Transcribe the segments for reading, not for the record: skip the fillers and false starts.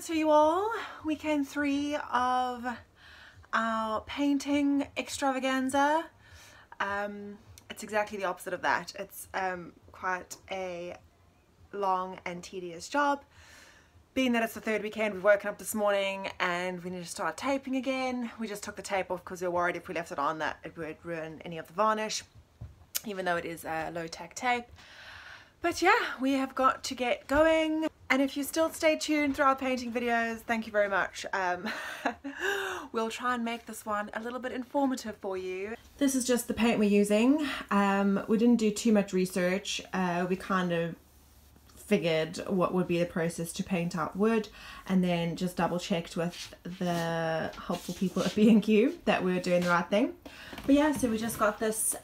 to you all. Weekend 3 of our painting extravaganza. It's exactly the opposite of that. It's quite a long and tedious job. Being that it's the third weekend, we've woken up this morning and we need to start taping again. We just took the tape off because we were worried if we left it on that it would ruin any of the varnish, even though it is a low-tack tape. But yeah, we have got to get going. And if you still stay tuned through our painting videos, thank you very much. We'll try and make this one a little bit informative for you. This is just the paint we're using. We didn't do too much research. We kind of figured what would be the process to paint out wood, and then just double checked with the helpful people at B&Q that we were doing the right thing. But yeah, so we just got this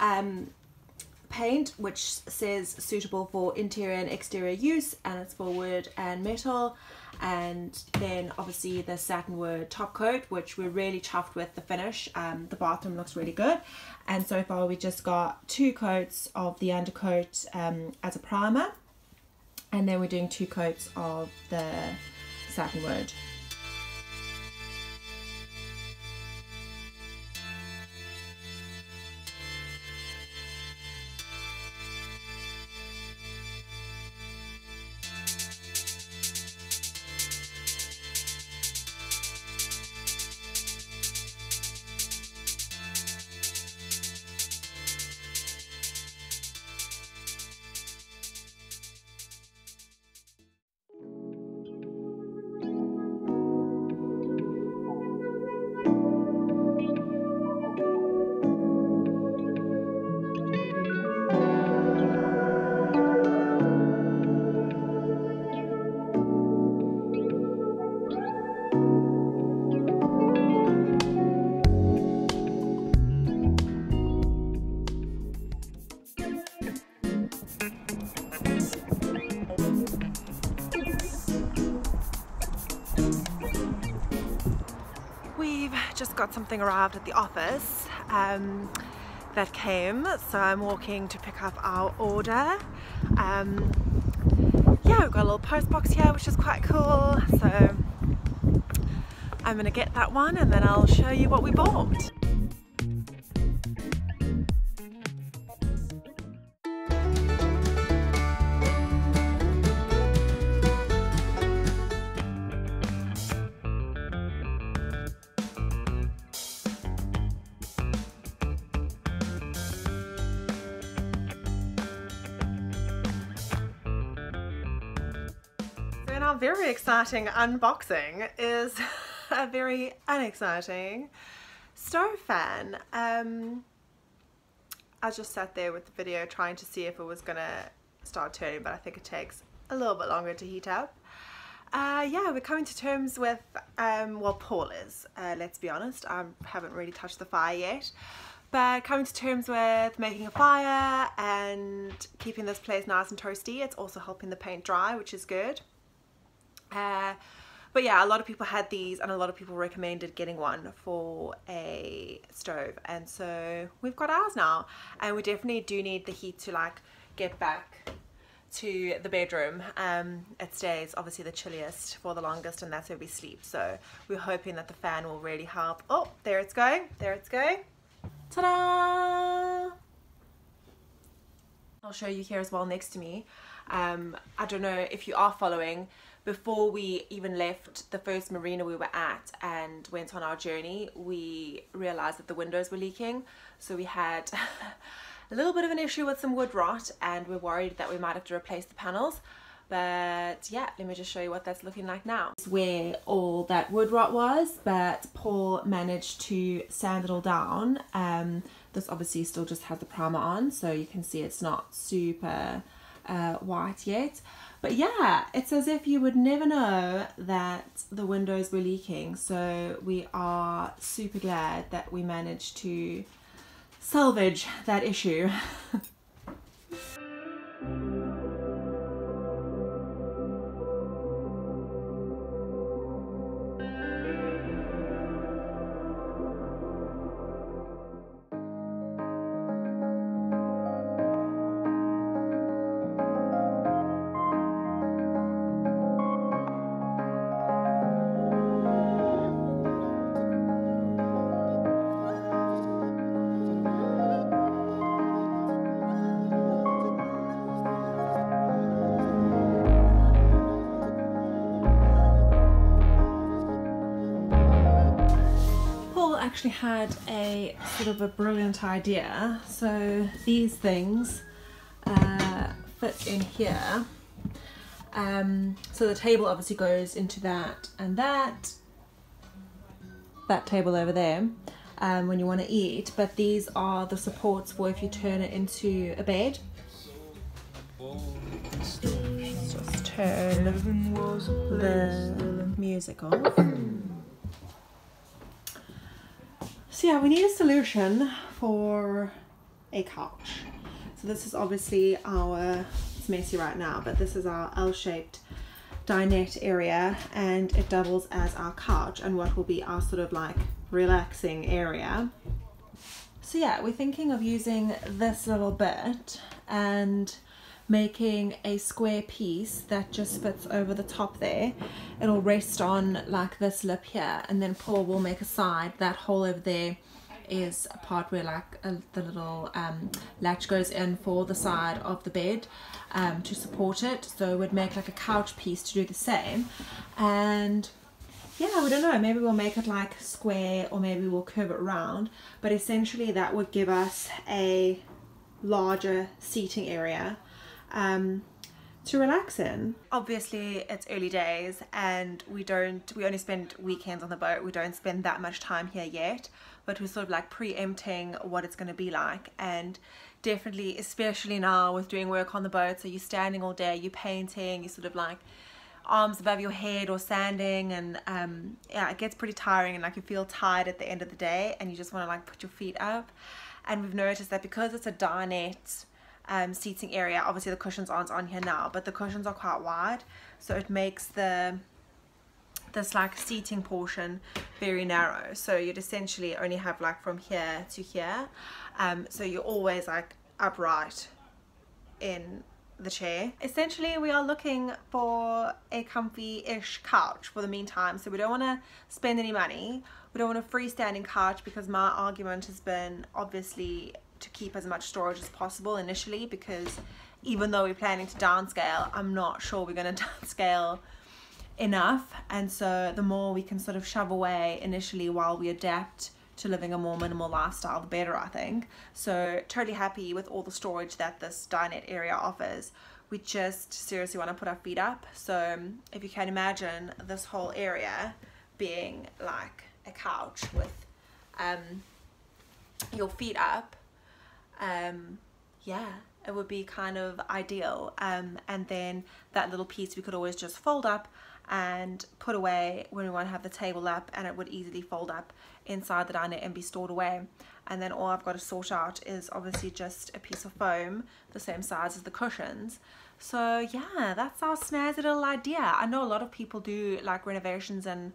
paint which says suitable for interior and exterior use, and it's for wood and metal, and then obviously the satin wood top coat, which we're really chuffed with the finish. The bathroom looks really good, and so far we just got 2 coats of the undercoat as a primer, and then we're doing 2 coats of the satin wood. We've just got something arrived at the office that came, so I'm walking to pick up our order. Yeah, we've got a little post box here which is quite cool, so I'm gonna get that one and then I'll show you what we bought. And our very exciting unboxing is a very unexciting stove fan. I just sat there with the video trying to see if it was gonna start turning, but I think it takes a little bit longer to heat up. Yeah, we're coming to terms with, well, Paul is, let's be honest. I haven't really touched the fire yet. But coming to terms with making a fire and keeping this place nice and toasty. It's also helping the paint dry, which is good. But yeah, a lot of people had these and a lot of people recommended getting one for a stove, and so we've got ours now, and we definitely do need the heat to like get back to the bedroom. It stays obviously the chilliest for the longest, and that's where we sleep, so we're hoping that the fan will really help. Oh, there it's going, there it's going. Ta-da! I'll show you here as well next to me. I don't know if you are following, before we even left the first marina we were at and went on our journey, we realized that the windows were leaking. So we had a little bit of an issue with some wood rot, and we're worried that we might have to replace the panels. But yeah, let me just show you what that's looking like now. It's where all that wood rot was, but Paul managed to sand it all down. This obviously still just has the primer on, so you can see it's not super white yet. But yeah, it's as if you would never know that the windows were leaking. So we are super glad that we managed to salvage that issue. actually had a sort of a brilliant idea. So these things fit in here. So the table obviously goes into that, and that table over there when you want to eat, but these are the supports for if you turn it into a bed. Just turn the music off. So yeah, we need a solution for a couch. So this is obviously our, it's messy right now, but this is our L-shaped dinette area, and it doubles as our couch and what will be our sort of like relaxing area. So yeah, we're thinking of using this little bit and making a square piece that just fits over the top there. It'll rest on like this lip here, and then Paul will make a side. That hole over there is a part where like the little latch goes in for the side of the bed to support it. So we'd make like a couch piece to do the same. And yeah, we don't know, maybe we'll make it like square, or maybe we'll curve it round, but essentially that would give us a larger seating area to relax in. Obviously it's early days and we only spend weekends on the boat. We don't spend that much time here yet, but we're sort of like preempting what it's going to be like. And definitely, especially now with doing work on the boat, so you're standing all day, you're painting, you're sort of like arms above your head or sanding, and yeah, it gets pretty tiring, and like you feel tired at the end of the day and you just want to like put your feet up. And we've noticed that because it's a dinette seating area, obviously the cushions aren't on here now, but the cushions are quite wide, so it makes this like seating portion very narrow. So you'd essentially only have like from here to here, so you're always like upright in the chair. Essentially we are looking for a comfy-ish couch for the meantime, so we don't want to spend any money. We don't want a freestanding couch, because my argument has been obviously to keep as much storage as possible initially, because even though we're planning to downscale, I'm not sure we're going to downscale enough. And so the more we can sort of shove away initially while we adapt to living a more minimal lifestyle, the better, I think. So totally happy with all the storage that this dinette area offers. We just seriously want to put our feet up. So if you can imagine this whole area being like a couch with your feet up, yeah, it would be kind of ideal. And then that little piece we could always just fold up and put away when we want to have the table up, and it would easily fold up inside the dinette and be stored away. And then all I've got to sort out is obviously just a piece of foam the same size as the cushions. So yeah, that's our snazzy little idea. I know a lot of people do like renovations and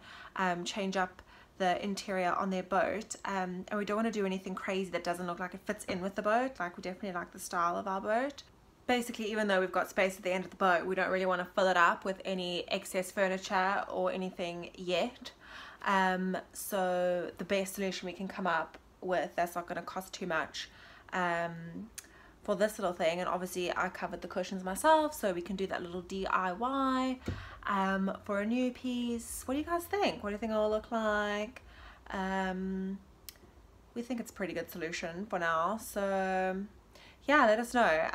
change up the interior on their boat, and we don't want to do anything crazy that doesn't look like it fits in with the boat. Like, we definitely like the style of our boat. Basically, even though we've got space at the end of the boat, we don't really want to fill it up with any excess furniture or anything yet. So the best solution we can come up with that's not going to cost too much for this little thing, and obviously I covered the cushions myself, so we can do that little DIY for a new piece. What do you guys think? What do you think it'll look like? We think it's a pretty good solution for now, so yeah, let us know.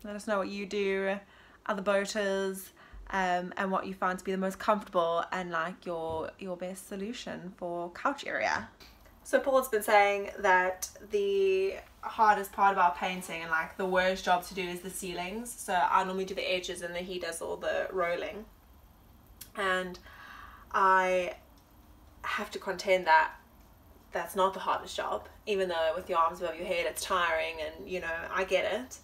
Let us know what you do, other boaters, and what you find to be the most comfortable and like your best solution for couch area. So Paul's been saying that the hardest part about painting and like the worst job to do is the ceilings. So I normally do the edges and then he does all the rolling. And I have to contend that that's not the hardest job, even though with your arms above your head it's tiring, and you know, I get it.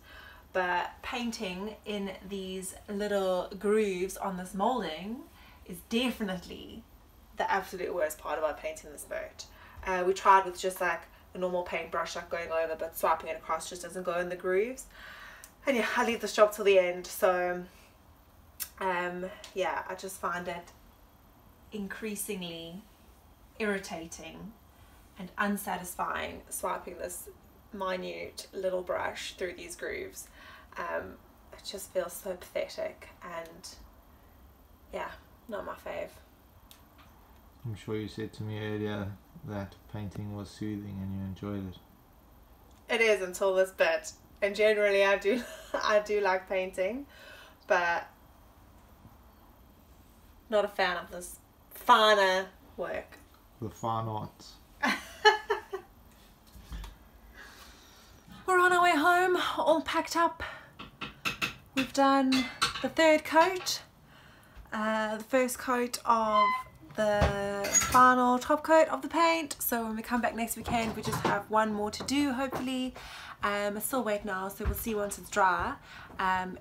But painting in these little grooves on this molding is definitely the absolute worst part about painting this boat. We tried with just like a normal paintbrush, like going over, but swiping it across just doesn't go in the grooves. And yeah, I leave this job till the end, so yeah, I just find it increasingly irritating and unsatisfying swiping this minute little brush through these grooves. It just feels so pathetic, and yeah, not my fave. I'm sure you said to me earlier that painting was soothing and you enjoyed it. It is until this bit, and generally I do I do like painting, but not a fan of this finer work. The fine arts. We're on our way home, all packed up. We've done the third coat, the first coat of the final top coat of the paint. So when we come back next weekend, we just have one more to do, hopefully. It's still wet now, so we'll see once it's dry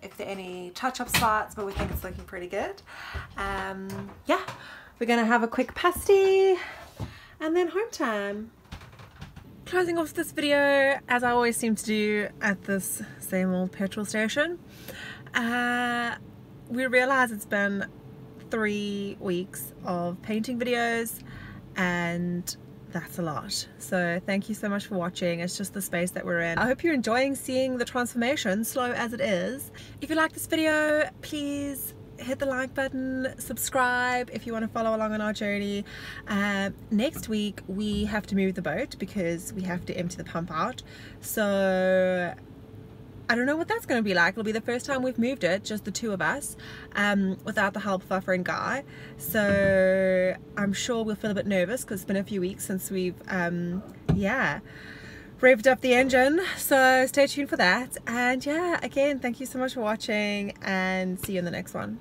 if there are any touch-up spots, but we think it's looking pretty good. Yeah, we're gonna have a quick pasty and then home time. Closing off this video, as I always seem to do at this same old petrol station, we realise it's been 3 weeks of painting videos, and that's a lot. So thank you so much for watching. It's just the space that we're in. I hope you're enjoying seeing the transformation, slow as it is. If you like this video, please hit the like button, subscribe if you want to follow along on our journey. Next week we have to move the boat because we have to empty the pump out, so I don't know what that's going to be like. It'll be the first time we've moved it, just the two of us, without the help of our friend Guy. So I'm sure we'll feel a bit nervous because it's been a few weeks since we've, yeah, revved up the engine. So stay tuned for that. And yeah, again, thank you so much for watching, and see you in the next one.